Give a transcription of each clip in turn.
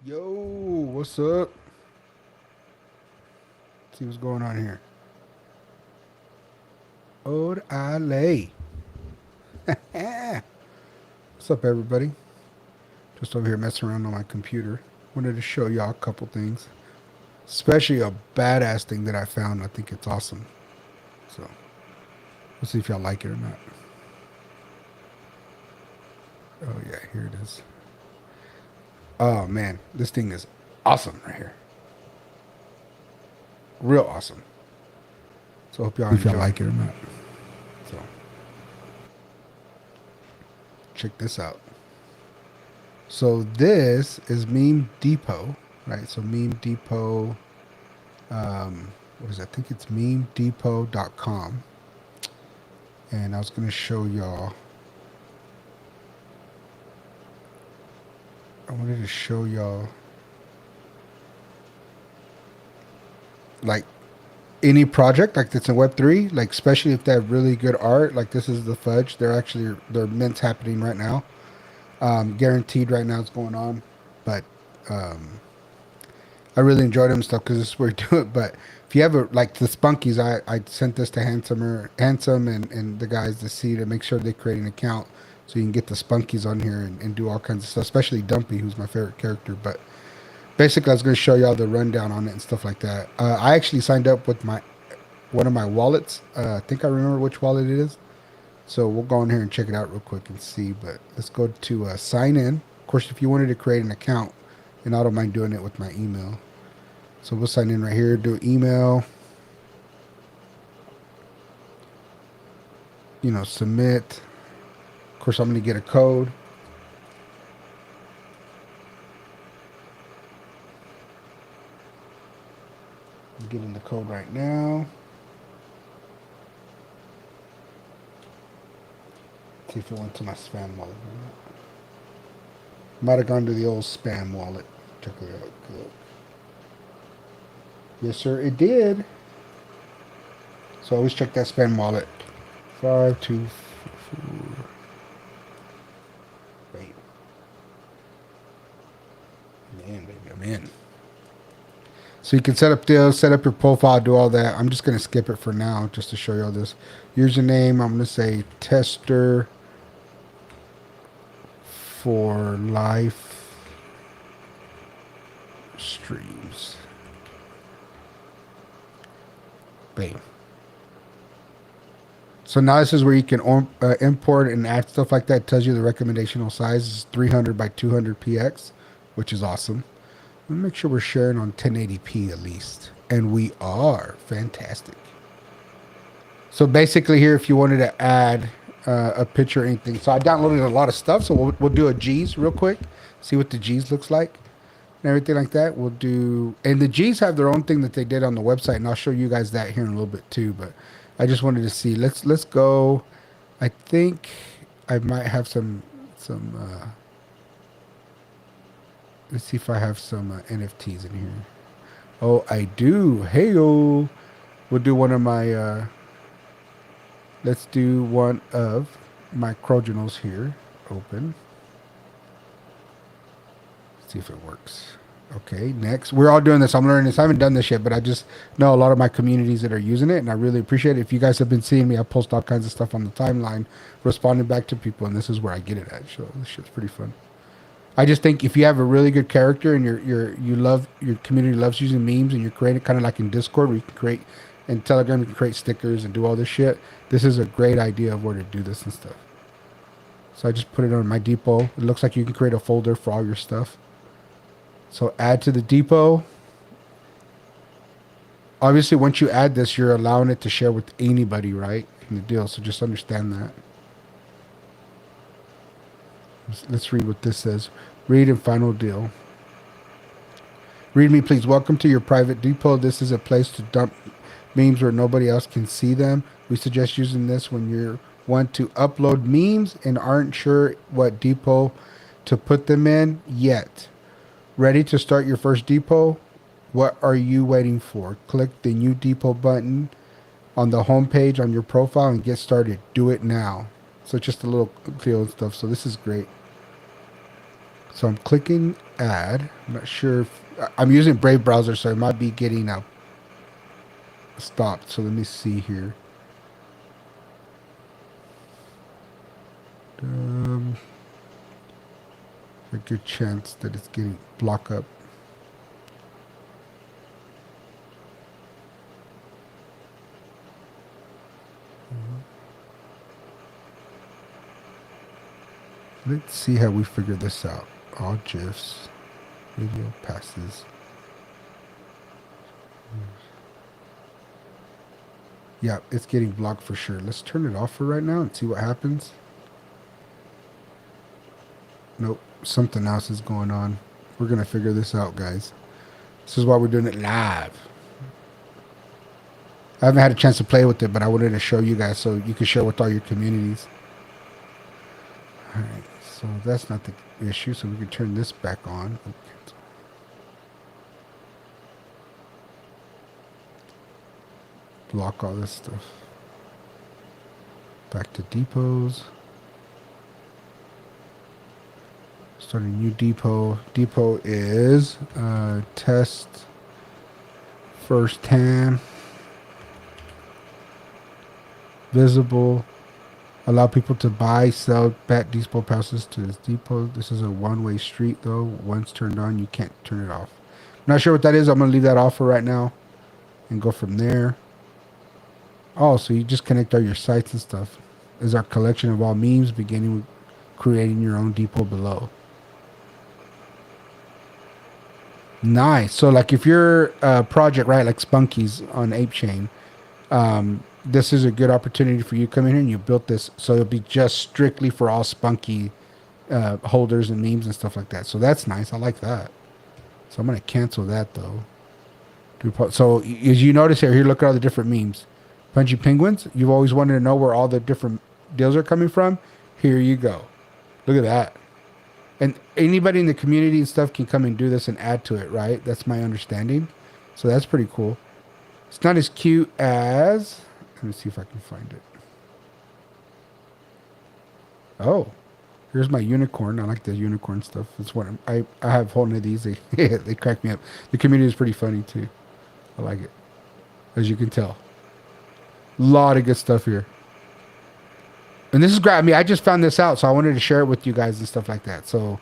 Yo, what's up? See what's going on here. Orale. What's up, everybody? Just over here messing around on my computer. Wanted to show y'all a couple things, especially a badass thing that I found. I think it's awesome. So we'll see if y'all like it or not. Oh yeah, here it is. Oh man, this thing is awesome right here. Real awesome. So hope y'all enjoy. If y'all like it or not. So check this out. So this is Meme Depot, right? So Meme Depot, what is that? I think it's memedepot.com. And I was going to show y'all, I wanted to show y'all like any project like that's in Web3, like especially if they have really good art, like this is the Fudge. They're mints happening right now. Guaranteed right now it's going on. But um, I really enjoyed them stuff because this is where you do it. But if you have a like the Spunkies, I sent this to Handsome and the guys to see to make sure they create an account so you can get the Spunkies on here and do all kinds of stuff, especially Dumpy, who's my favorite character. But basically, I was going to show y'all the rundown on it and stuff like that. I actually signed up with my one of my wallets. I think I remember which wallet it is. So we'll go in here and check it out real quick and see. But let's go to sign in. Of course, if you wanted to create an account, and I don't mind doing it with my email. So we'll sign in right here, do email, submit. Of course, I'm going to get a code. I'm getting the code right now. See if it went to my spam wallet or not. Might have gone to the old spam wallet. Check it out. Good. Yes, sir, it did. So always check that spam wallet. 524. Wait. Man, baby, I'm in. So you can set up deals, set up your profile, do all that. I'm just going to skip it for now just to show you all this. Username, I'm going to say tester for live streams. Bam. So now this is where you can import and add stuff like that. It tells you the recommendational size is 300 by 200 px, which is awesome. Let me make sure we're sharing on 1080p at least. And we are. Fantastic. So basically here, if you wanted to add a picture or anything. So I downloaded a lot of stuff. So we'll do a G's real quick. See what the G's looks like. And everything like that. We'll do... And the G's have their own thing that they did on the website. And I'll show you guys that here in a little bit too. But I just wanted to see. Let's go. I think I might have some... let's see if I have some NFTs in here. Oh, I do. Hey-o. We'll do one of my... let's do one of my Crogenals here. Open. See if it works. Okay, next. We're all doing this. I'm learning this. I haven't done this yet, but I just know a lot of my communities that are using it, and I really appreciate it. If you guys have been seeing me, I post all kinds of stuff on the timeline, responding back to people, and this is where I get it at. So this shit's pretty fun. I just think if you have a really good character and you love your community loves using memes and you're creating kind of like in Discord where you can create and Telegram you can create stickers and do all this shit. This is a great idea of where to do this and stuff. So I just put it on my depot. It looks like you can create a folder for all your stuff. So add to the depot. Obviously, once you add this, you're allowing it to share with anybody, right? In the deal. So just understand that. Let's read what this says. Read and final deal. Read me, please. Welcome to your private depot. This is a place to dump memes where nobody else can see them. We suggest using this when you want to upload memes and aren't sure what depot to put them in yet. Ready to start your first depot? What are you waiting for? Click the new depot button on the home page on your profile and get started. Do it now. So just a little deal and stuff. So this is great. So I'm clicking add. I'm not sure if I'm using Brave browser, so it might be getting stopped. So let me see here. Um, a good chance that it's getting block up. Let's see how we figure this out. All GIFs, video passes. Yeah, it's getting blocked for sure. Let's turn it off for right now and see what happens. Nope, something else is going on. We're going to figure this out, guys. This is why we're doing it live. I haven't had a chance to play with it, but I wanted to show you guys so you can share with all your communities. All right, so that's not the issue, so we can turn this back on. Okay. Block all this stuff. Back to depots. Start a new depot. Depot is test first time. Visible. Allow people to buy, sell, bat depot passes to this depot. This is a one-way street though. Once turned on, you can't turn it off. I'm not sure what that is. I'm going to leave that off for right now and go from there. Oh, so you just connect all your sites and stuff. Is our collection of all memes beginning with creating your own depot below. Nice. So like if you're a project, right, like Spunky's on ApeChain, this is a good opportunity for you to come in here and you built this. So it'll be just strictly for all Spunky holders and memes and stuff like that. So that's nice. I like that. So I'm going to cancel that though. So as you notice here, look at all the different memes. Punchy Penguins. You've always wanted to know where all the different deals are coming from. Here you go. Look at that. And anybody in the community and stuff can come and do this and add to it, right? That's my understanding. So that's pretty cool. It's not as cute as... Let me see if I can find it. Oh, here's my unicorn. I like the unicorn stuff. It's what I have one of these. They they crack me up. The community is pretty funny too. I like it, as you can tell. A lot of good stuff here. And this is great. I mean, I just found this out, so I wanted to share it with you guys and stuff like that. So,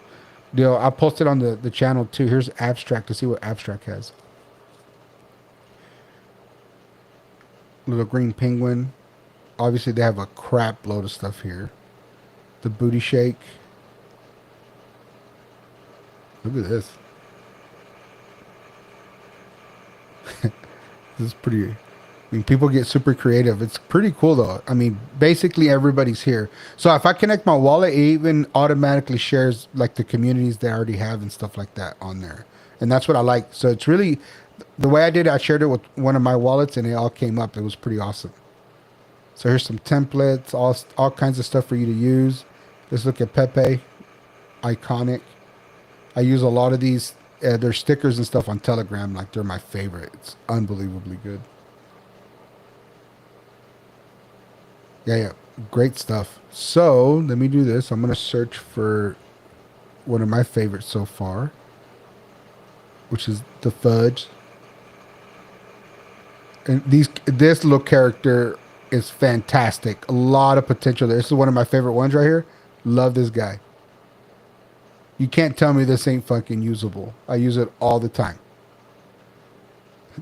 I'll post it on the channel too. Here's Abstract to see what Abstract has. Little green penguin. Obviously, they have a crap load of stuff here. The booty shake. Look at this. This is pretty... I mean, people get super creative. It's pretty cool, though. I mean, basically everybody's here. So if I connect my wallet, it even automatically shares like the communities they already have and stuff like that on there. And that's what I like. So it's really, the way I did it, I shared it with one of my wallets and it all came up. It was pretty awesome. So here's some templates, all kinds of stuff for you to use. Let's look at Pepe. Iconic. I use a lot of these. Their stickers and stuff on Telegram. Like, they're my favorite. It's unbelievably good. Yeah. Great stuff. So, let me do this. I'm going to search for one of my favorites so far, which is the Fudge. And this little character is fantastic. A lot of potential there. This is one of my favorite ones right here. Love this guy. You can't tell me this ain't fucking usable. I use it all the time.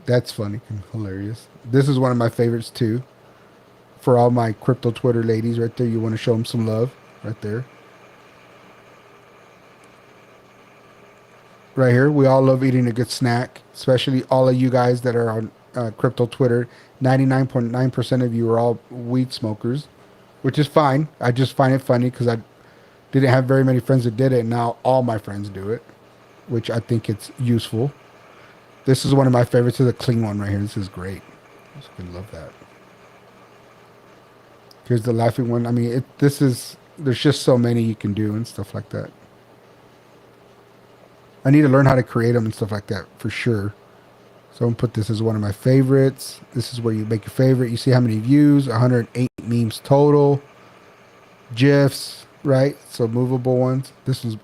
That's funny and hilarious. This is one of my favorites too. For all my crypto Twitter ladies right there, you want to show them some love right there. Right here, we all love eating a good snack, especially all of you guys that are on crypto Twitter. 99.9% of you are all weed smokers, which is fine. I just find it funny because I didn't have very many friends that did it, and now all my friends do it, which I think it's useful. This is one of my favorites. This is a clean one right here. This is great. I just love that. Here's the laughing one. I mean, there's just so many you can do and stuff like that. I need to learn how to create them and stuff like that for sure. So I'm going to put this as one of my favorites. This is where you make your favorite. You see how many views, 108 memes total. GIFs. right? So movable ones. This was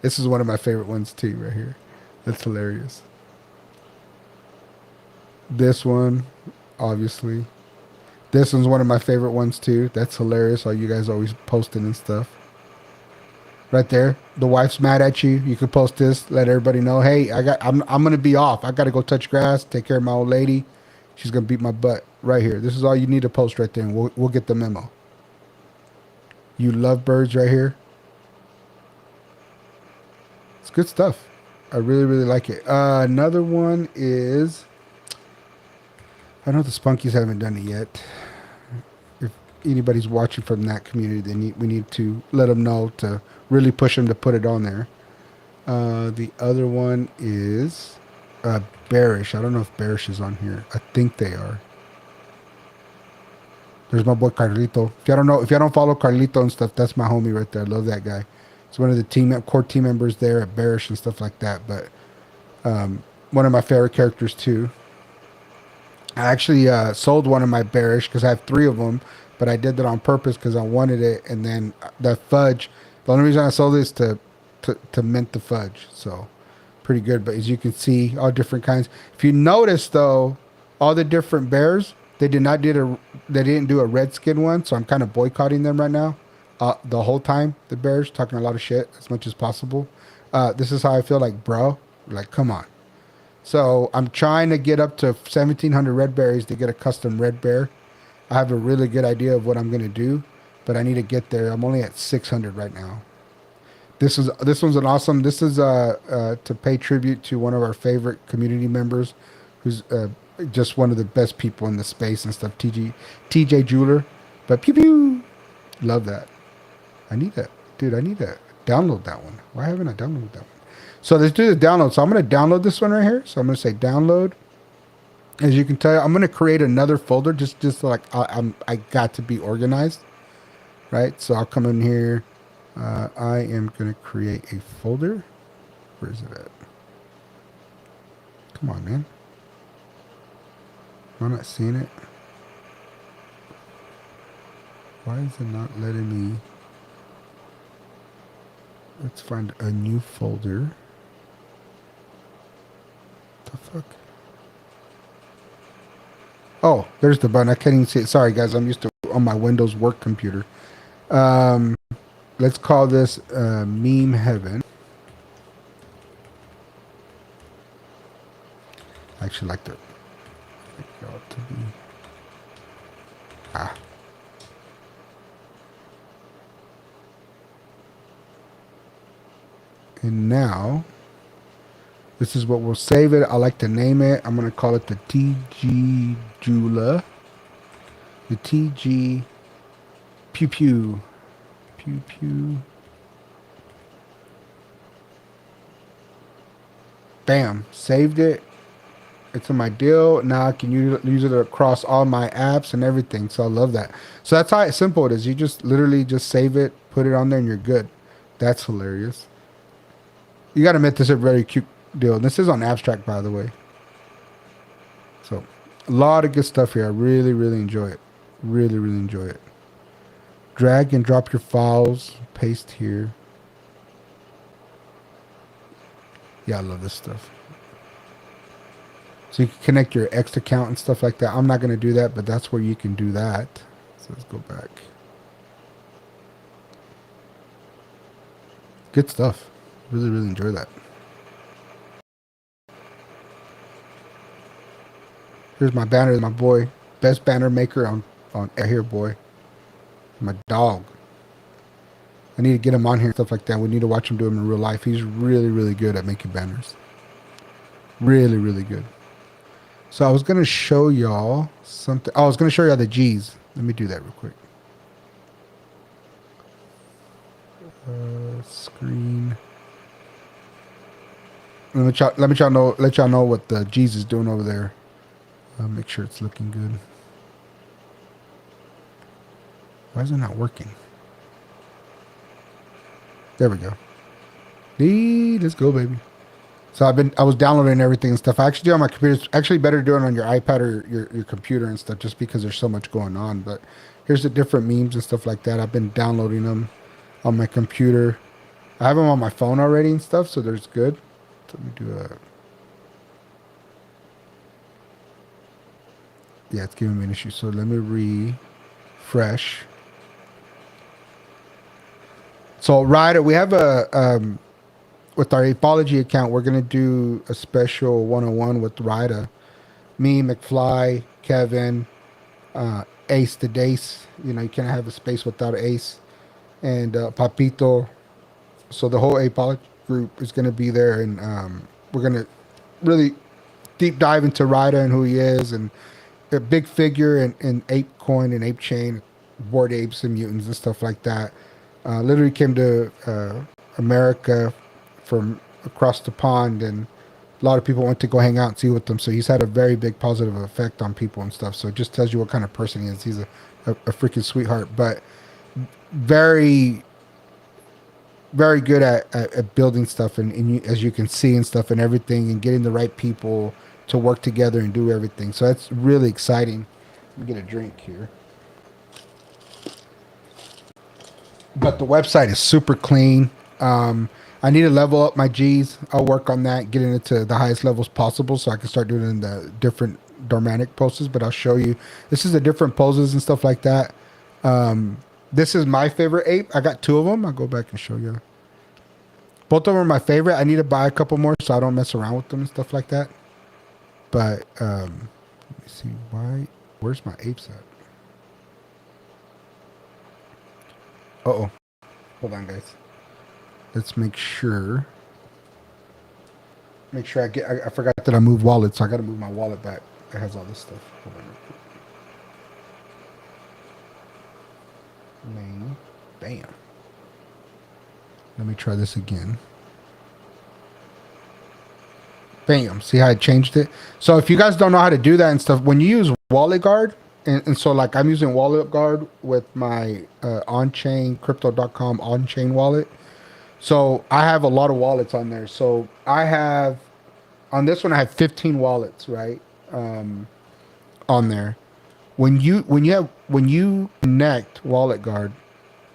this is one of my favorite ones too, right here. That's hilarious. This one, obviously. This one's one of my favorite ones too. That's hilarious. All you guys always posting and stuff. Right there. The wife's mad at you. You could post this, let everybody know, hey, I'm gonna be off. I gotta go touch grass, take care of my old lady. She's gonna beat my butt. Right here. This is all you need to post right there, and we'll get the memo. You love birds right here. It's good stuff. I really, really like it. Another one is I know the Spunkies haven't done it yet. If anybody's watching from that community, we need to let them know to really push them to put it on there. The other one is Bearish. I don't know if Bearish is on here. I think they are. There's my boy Carlito. If y'all don't follow Carlito and stuff, that's my homie right there. I love that guy. He's one of the core team members there at Bearish and stuff like that. But one of my favorite characters too. I actually sold one of my Bearish because I have three of them, but I did that on purpose because I wanted it. And then the fudge. The only reason I sold it is to mint the fudge. So pretty good. But as you can see, all different kinds. If you notice though, all the different bears, they didn't do a red skin one, so I'm kind of boycotting them right now. The whole time the bears talking a lot of shit as much as possible. This is how I feel like, bro. Like, come on. So I'm trying to get up to 1,700 red berries to get a custom red bear. I have a really good idea of what I'm gonna do, but I need to get there. I'm only at 600 right now. This one's an awesome. This is to pay tribute to one of our favorite community members, who's just one of the best people in the space and stuff. TJ Jeweler, but pew pew, love that. I need that, dude. I need to download that one. Why haven't I downloaded that one? So let's do the download. So I'm going to download this one right here. So I'm going to say download. As you can tell, I'm going to create another folder just like I got to be organized, right? So I'll come in here. I am going to create a folder. Where is it at? Come on, man. Am I not seeing it? Why is it not letting me? Let's find a new folder. The fuck? Oh, there's the button. I can't even see it. Sorry, guys. I'm used to on my Windows work computer. Um, let's call this Meme Heaven. I actually like the. To be. Ah. And now, this is what we'll save it. I like to name it. I'm going to call it the TG Jula. The TG Pew Pew. Pew Pew. Bam. Saved it. It's in my deal. Now I can use it across all my apps and everything. So I love that. So that's how simple it is. You just literally just save it, put it on there, and you're good. That's hilarious. You got to admit, this is a very cute deal. This is on Abstract, by the way. So a lot of good stuff here. I really, really enjoy it. Really, really enjoy it. Drag and drop your files. Paste here. Yeah, I love this stuff. So you can connect your X account and stuff like that. I'm not going to do that, but that's where you can do that. So let's go back. Good stuff. Really, really enjoy that. Here's my banner, my boy. Best banner maker on here, boy. My dog. I need to get him on here and stuff like that. We need to watch him do them in real life. He's really, really good at making banners. Really, really good. So I was going to show y'all something. Oh, I was going to show y'all the G's. Let me do that real quick. Screen. Let y'all know what the G's is doing over there. Make sure it's looking good. Why is it not working? There we go. Let's go, baby. So I was downloading everything and stuff. I actually do it on my computer. It's actually better doing it on your iPad or your computer and stuff, just because there's so much going on. But here's the different memes and stuff like that. I've been downloading them. on my computer. I have them on my phone already and stuff, so there's good. So let me do a. Yeah, it's giving me an issue. So let me refresh. So Ryder, we have a with our Ape0logy account, we're gonna do a special 101 with Ryder. Me, McFly, Kevin, Ace the Dace. You know, you can't have a space without Ace. And Papito. So the whole Ape0logy group is gonna be there, and we're gonna really deep dive into Ryder and who he is, and a big figure in Ape Coin and Ape Chain, Bored Apes and Mutants and stuff like that. Literally came to America from across the pond, and a lot of people went to go hang out and see with them. So he's had a very big positive effect on people and stuff. So it just tells you what kind of person he is. He's a freaking sweetheart, but very, very good at building stuff, and you, as you can see and stuff and everything, and getting the right people to work together and do everything. So that's really exciting. Let me get a drink here. But the website is super clean. I need to level up my G's. I'll work on that, getting it to the highest levels possible so I can start doing the different Dormanic poses. But I'll show you. This is the different poses and stuff like that. This is my favorite ape. I got two of them. I'll go back and show you. Both of them are my favorite. I need to buy a couple more so I don't mess around with them and stuff like that. But let me see why. Where's my apes at? Uh-oh. Hold on, guys. Let's make sure. Make sure I forgot that I moved wallet, so I got to move my wallet back. It has all this stuff. Hold on. Main. Bam. Let me try this again. Bam. See how I changed it? So if you guys don't know how to do that and stuff, when you use Wallet Guard, and so like I'm using Wallet Guard with my on-chain, crypto.com on-chain wallet. So I have a lot of wallets on there. So I have, on this one, I have 15 wallets, right? On there. When you connect Wallet Guard,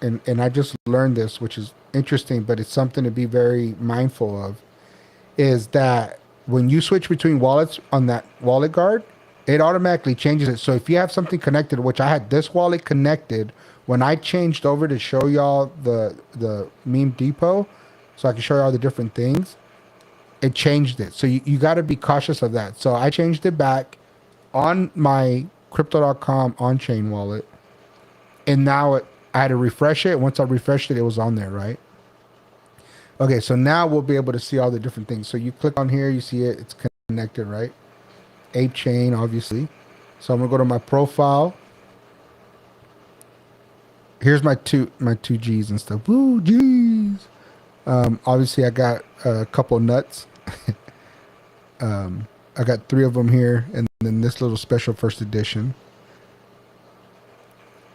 and I just learned this, which is interesting, but it's something to be very mindful of, is that when you switch between wallets on that Wallet Guard, it automatically changes it. So if you have something connected, which I had this wallet connected, when I changed over to show y'all the meme depot, so I can show y'all the different things, it changed it. So you got to be cautious of that. So I changed it back on my crypto.com on-chain wallet, and now I had to refresh it. Once I refreshed it, it was on there, right? Okay, so now we'll be able to see all the different things. So you click on here, you see it, it's connected, right? Ape Chain, obviously. So I'm gonna go to my profile. Here's my two G's and stuff. Woo, G's. Obviously, I got a couple nuts. I got 3 of them here, and then this little special first edition.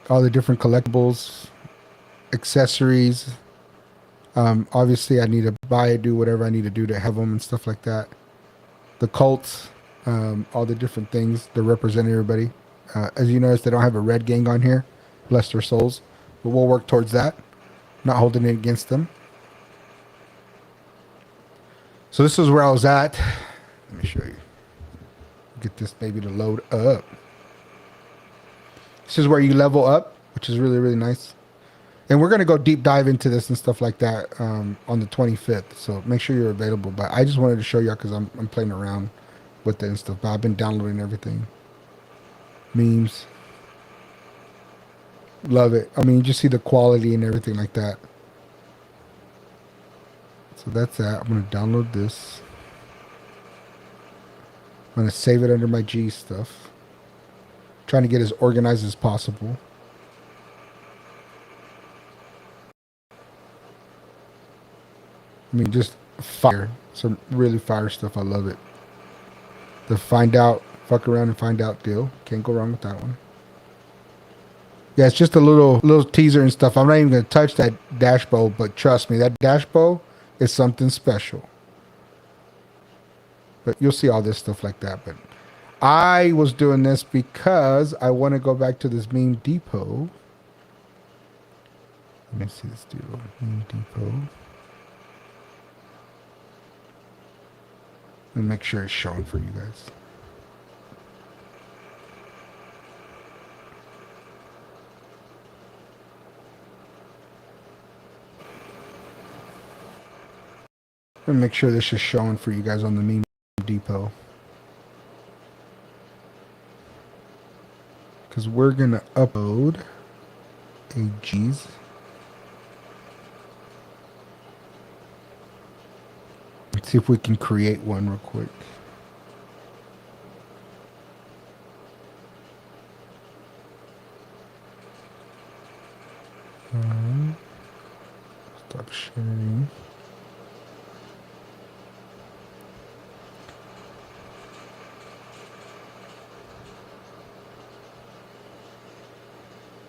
All the different collectibles, accessories. Obviously, I need to buy it, do whatever I need to do to have them and stuff like that. The cults, all the different things to represent everybody. As you notice, they don't have a red gang on here. Bless their souls. But we'll work towards that. Not holding it against them. So this is where I was at. Let me show you. Get this baby to load up. This is where you level up, which is really, really nice. And we're going to go deep dive into this and stuff like that on the 25th. So make sure you're available. But I just wanted to show y'all because I'm playing around with it and stuff. But I've been downloading everything. Memes. Love it. I mean, you just see the quality and everything like that. So that's that. I'm going to download this. I'm going to save it under my G stuff. Trying to get as organized as possible. I mean, just fire. Some really fire stuff. I love it. The find out, fuck around and find out deal. Can't go wrong with that one. Yeah, it's just a little teaser and stuff. I'm not even going to touch that dash bow, but trust me, that dash bow is something special. But you'll see all this stuff like that. But I was doing this because I want to go back to this meme depot. Let me see this deal. Meme depot. Let me make sure it's showing for you guys. Let me make sure this is showing for you guys on the meme depot. Because we're going to upload a G's. Let's see if we can create one real quick. Stop sharing.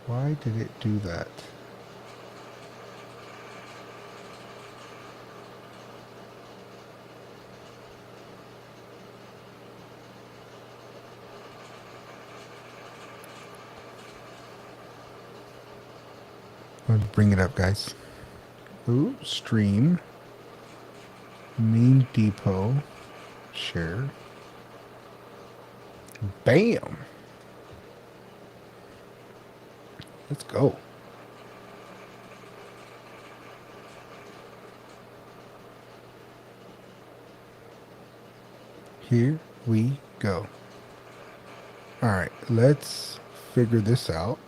Why did it do that? Let's bring it up, guys. Ooh, stream. Meme depot. Share. Bam! Let's go. Here we go. All right, let's figure this out.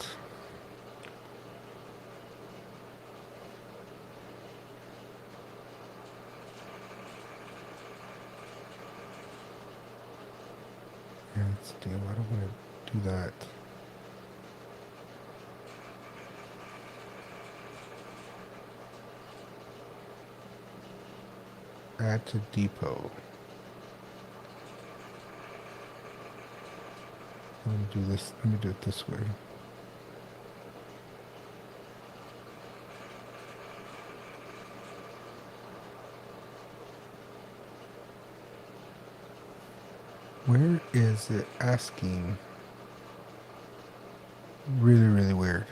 Let's do. I don't want to do that. Add to depot. Let me do this. Let me do it this way. Where is it asking? Really, really weird.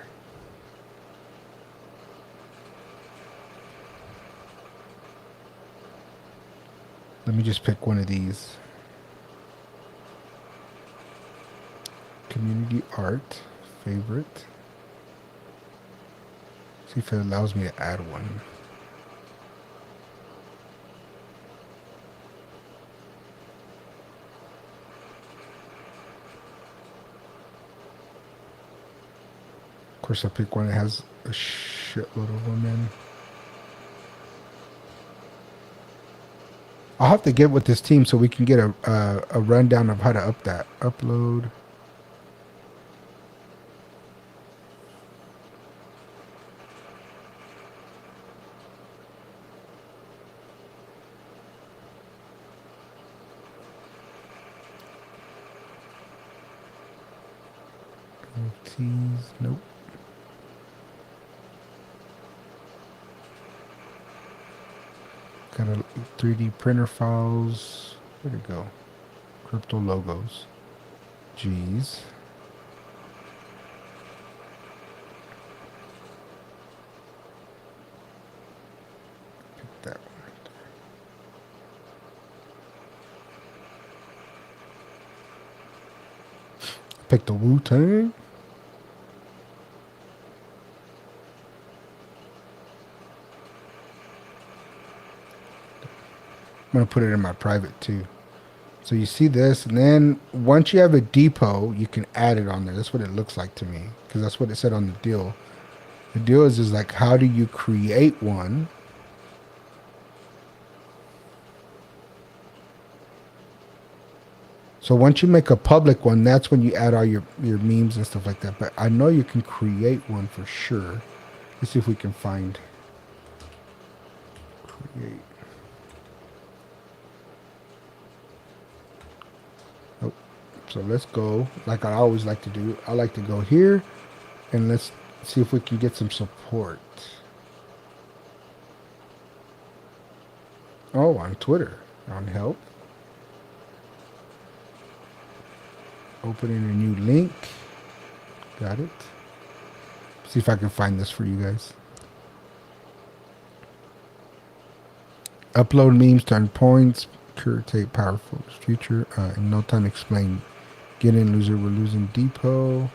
Let me just pick one of these. Community art, favorite. See if it allows me to add one. Of course, I pick one that has a shitload of them in. I'll have to get with this team so we can get a rundown of how to up that. Upload. NFTs. Nope. Got a 3D printer files. Where'd it go? Crypto logos. G's. Pick that one right there. Pick the Wu-Tang. I'm going to put it in my private too. So you see this, and then once you have a depot, you can add it on there. That's what it looks like to me, because that's what it said on the deal. The deal is like, how do you create one? So once you make a public one, that's when you add all your memes and stuff like that. But I know you can create one for sure. Let's see if we can find create. Oh, so let's go. Like I always like to do, I like to go here, and let's see if we can get some support. Oh, on Twitter, on help. Opening a new link. Got it. See if I can find this for you guys. Upload memes, turn points, curate powerful future. In no time, explain. Get in, loser. We're losing depot.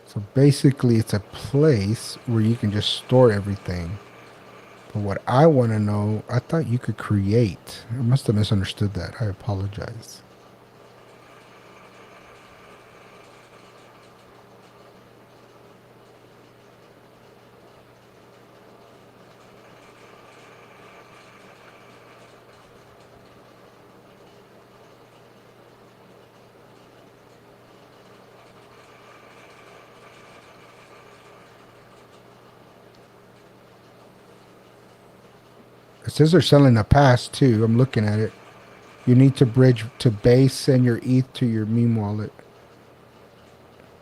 So basically, it's a place where you can just store everything. But what I want to know, I thought you could create. I must have misunderstood that. I apologize. It says they're selling a pass too. I'm looking at it. You need to bridge to base, send your ETH to your meme wallet.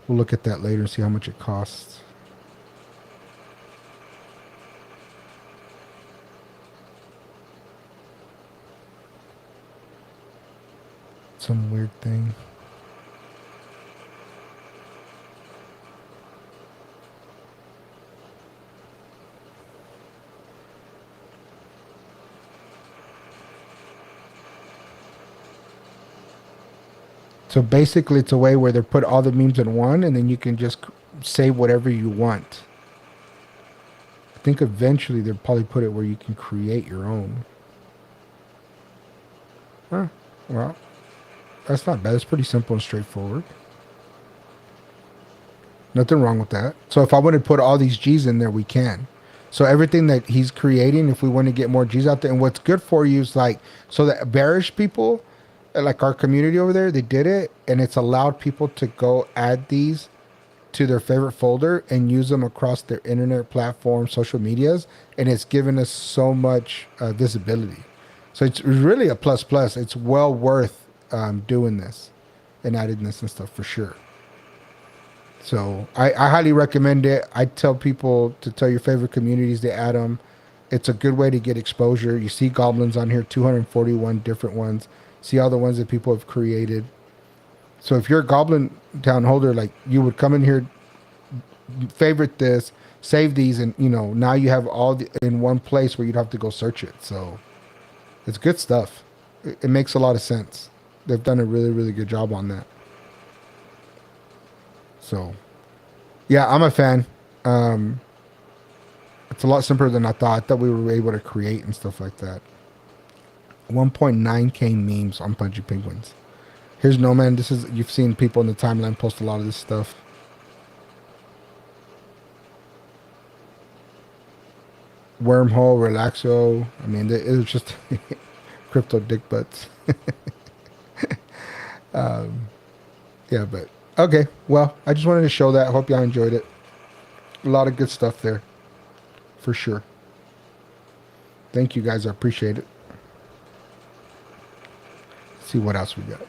We'll look at that later and see how much it costs. Some weird thing. So basically, it's a way where they put all the memes in one, and then you can just save whatever you want. I think eventually they'll probably put it where you can create your own. Huh. Well, that's not bad. It's pretty simple and straightforward. Nothing wrong with that. So if I want to put all these G's in there, we can. So everything that he's creating, if we want to get more G's out there, and what's good for you is like, so that bearish people, like our community over there, they did it, and it's allowed people to go add these to their favorite folder and use them across their internet platform, social medias, and it's given us so much visibility. So it's really a plus plus. It's well worth doing this and adding this and stuff for sure. So I highly recommend it. I tell people to tell your favorite communities to add them. It's a good way to get exposure. You see goblins on here, 241 different ones. See all the ones that people have created. So if you're a Goblin Town holder, like you would come in here, favorite this, save these, and now you have in one place where you'd have to go search it. So it's good stuff. It makes a lot of sense. They've done a really, really good job on that. So yeah, I'm a fan. Um, it's a lot simpler than I thought. I thought we were able to create and stuff like that. 1.9K memes on Punchy Penguins. Here's No Man. This is, you've seen people in the timeline post a lot of this stuff. Wormhole, Relaxo. I mean, it was just crypto dick butts. Yeah, but okay. Well, I just wanted to show that. I hope y'all enjoyed it. A lot of good stuff there, for sure. Thank you guys. I appreciate it. Let's see what else we got.